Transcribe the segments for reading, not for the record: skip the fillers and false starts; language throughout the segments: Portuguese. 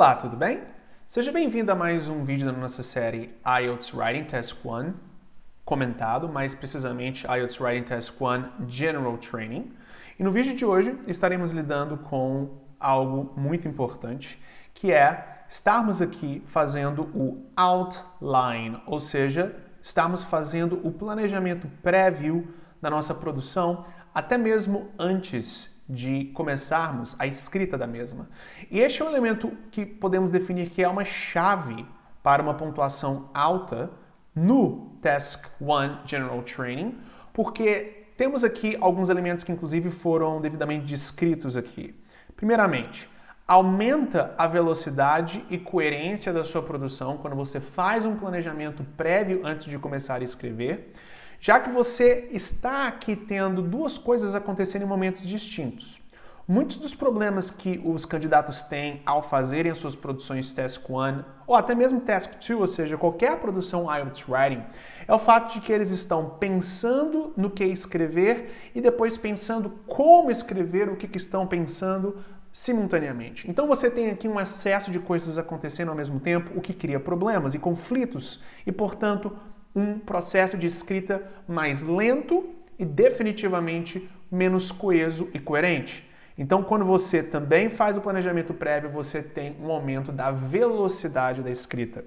Olá, tudo bem? Seja bem-vindo a mais um vídeo da nossa série IELTS Writing Task 1 comentado, mais precisamente IELTS Writing Task 1 General Training. E no vídeo de hoje estaremos lidando com algo muito importante, que é estarmos aqui fazendo o outline, ou seja, estarmos fazendo o planejamento prévio da nossa produção, até mesmo antes de começarmos a escrita da mesma. E este é um elemento que podemos definir que é uma chave para uma pontuação alta no Task 1 General Training, porque temos aqui alguns elementos que inclusive foram devidamente descritos aqui. Primeiramente, aumenta a velocidade e coerência da sua produção quando você faz um planejamento prévio antes de começar a escrever, já que você está aqui tendo duas coisas acontecendo em momentos distintos. Muitos dos problemas que os candidatos têm ao fazerem as suas produções Task 1 ou até mesmo Task 2, ou seja, qualquer produção IELTS Writing, é o fato de que eles estão pensando no que escrever e depois pensando como escrever o que estão pensando simultaneamente. Então você tem aqui um excesso de coisas acontecendo ao mesmo tempo, o que cria problemas e conflitos e, portanto, um processo de escrita mais lento e definitivamente menos coeso e coerente. Então, quando você também faz o planejamento prévio, você tem um aumento da velocidade da escrita,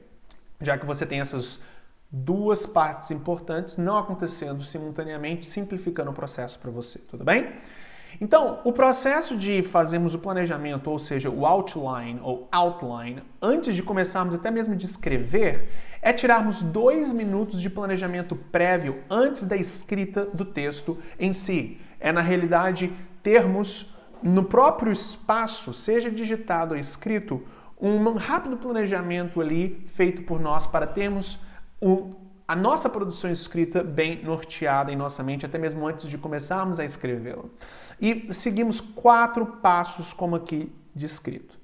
já que você tem essas duas partes importantes não acontecendo simultaneamente, simplificando o processo para você, tudo bem? Então, o processo de fazermos o planejamento, ou seja, o outline ou outline, antes de começarmos até mesmo de escrever, é tirarmos 2 minutos de planejamento prévio antes da escrita do texto em si. É, na realidade, termos no próprio espaço, seja digitado ou escrito, um rápido planejamento ali feito por nós para termos a nossa produção escrita bem norteada em nossa mente, até mesmo antes de começarmos a escrevê-la. E seguimos 4 passos como aqui descrito.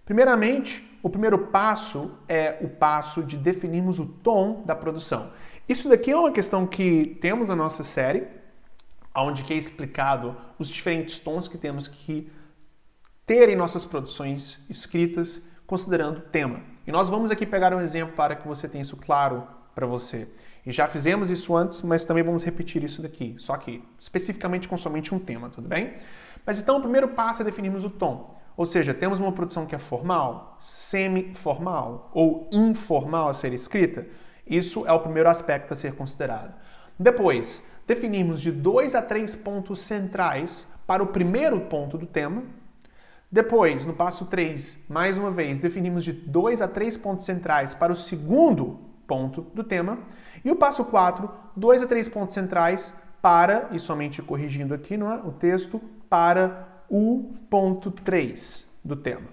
Primeiramente, o primeiro passo é o passo de definirmos o tom da produção. Isso daqui é uma questão que temos na nossa série, onde que é explicado os diferentes tons que temos que ter em nossas produções escritas, considerando o tema. E nós vamos aqui pegar um exemplo para que você tenha isso claro para você. E já fizemos isso antes, mas também vamos repetir isso daqui, só que especificamente com somente um tema, tudo bem? Mas então o primeiro passo é definirmos o tom. Ou seja, temos uma produção que é formal, semi-formal ou informal a ser escrita. Isso é o primeiro aspecto a ser considerado. Depois, definirmos de 2 a 3 pontos centrais para o primeiro ponto do tema. Depois, no passo 3, mais uma vez, definimos de 2 a 3 pontos centrais para o segundo ponto do tema. E o passo 4, 2 a 3 pontos centrais para, e somente corrigindo aqui o texto, para o ponto 3 do tema.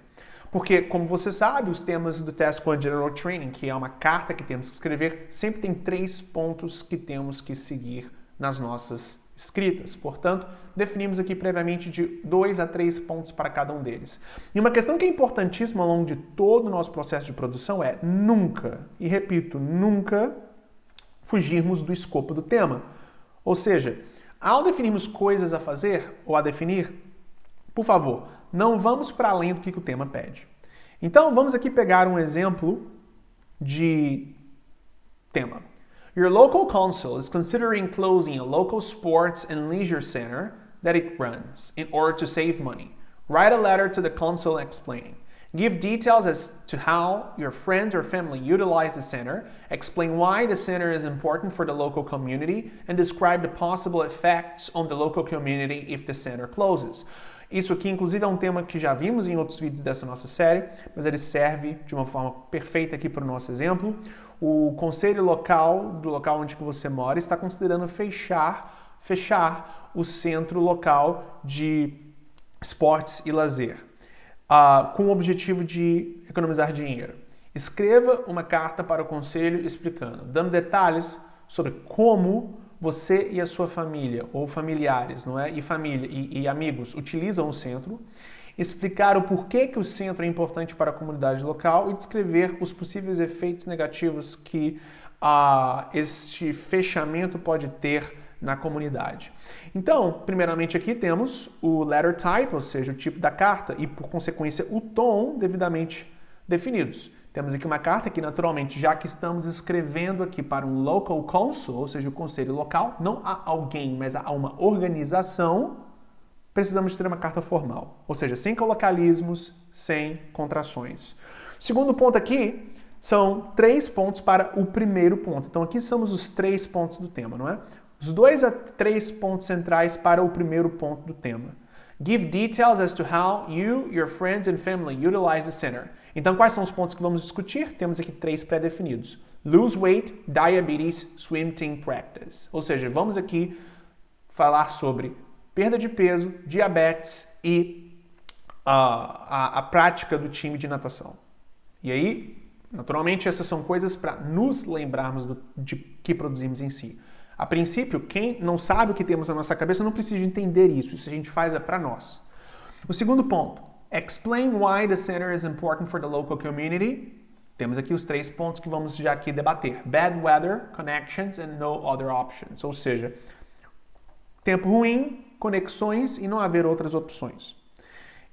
Porque, como você sabe, os temas do Task 1 General Training, que é uma carta que temos que escrever, sempre tem 3 pontos que temos que seguir nas nossas escritas. Portanto, definimos aqui previamente de 2 a 3 pontos para cada um deles. E uma questão que é importantíssima ao longo de todo o nosso processo de produção é nunca, e repito, nunca fugirmos do escopo do tema. Ou seja, ao definirmos coisas a fazer ou a definir, por favor, não vamos para além do que o tema pede. Então, vamos aqui pegar um exemplo de tema. Your local council is considering closing a local sports and leisure center that it runs in order to save money. Write a letter to the council explaining. Give details as to how your friends or family utilize the center, explain why the center is important for the local community, and describe the possible effects on the local community if the center closes. Isso aqui, inclusive, é um tema que já vimos em outros vídeos dessa nossa série, mas ele serve de uma forma perfeita aqui para o nosso exemplo. O conselho local, do local onde você mora, está considerando fechar o centro local de esportes e lazer, com o objetivo de economizar dinheiro. Escreva uma carta para o conselho explicando, dando detalhes sobre como você e a sua família, ou familiares, não é? E amigos utilizam o centro, explicar o porquê que o centro é importante para a comunidade local e descrever os possíveis efeitos negativos que este fechamento pode ter na comunidade. Então, primeiramente aqui temos o letter type, ou seja, o tipo da carta, e por consequência o tom devidamente definidos. Temos aqui uma carta que, naturalmente, já que estamos escrevendo aqui para um local council, ou seja, o conselho local, não há alguém, mas há uma organização, precisamos ter uma carta formal. Ou seja, sem colocalismos, sem contrações. Segundo ponto aqui, são 3 pontos para o primeiro ponto. Então, aqui somos os 3 pontos do tema, não é? Os 2 a 3 pontos centrais para o primeiro ponto do tema. Give details as to how you, your friends and family utilize the center. Então, quais são os pontos que vamos discutir? Temos aqui 3 pré-definidos. Lose weight, diabetes, swim team practice. Ou seja, vamos aqui falar sobre perda de peso, diabetes e a prática do time de natação. E aí, naturalmente, essas são coisas para nos lembrarmos de que produzimos em si. A princípio, quem não sabe o que temos na nossa cabeça não precisa entender isso. Isso a gente faz para nós. O segundo ponto. Explain why the center is important for the local community. Temos aqui os 3 pontos que vamos já aqui debater. Bad weather, connections and no other options. Ou seja, tempo ruim, conexões e não haver outras opções.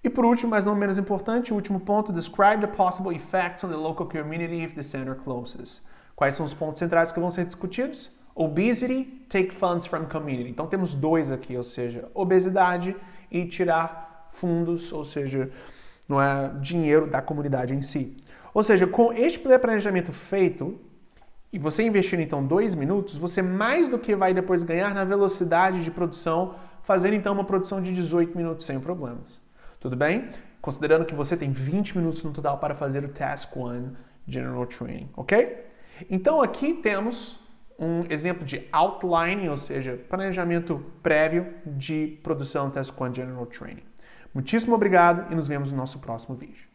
E por último, mas não menos importante, o último ponto. Describe the possible effects on the local community if the center closes. Quais são os pontos centrais que vão ser discutidos? Obesity, take funds from community. Então temos 2 aqui, ou seja, obesidade e tirar fundos, ou seja, não é dinheiro da comunidade em si. Ou seja, com este planejamento feito, e você investindo então 2 minutos, você mais do que vai depois ganhar na velocidade de produção, fazendo então uma produção de 18 minutos sem problemas. Tudo bem? Considerando que você tem 20 minutos no total para fazer o Task 1 General Training, ok? Então aqui temos um exemplo de outlining, ou seja, planejamento prévio de produção Task 1 General Training. Muitíssimo obrigado e nos vemos no nosso próximo vídeo.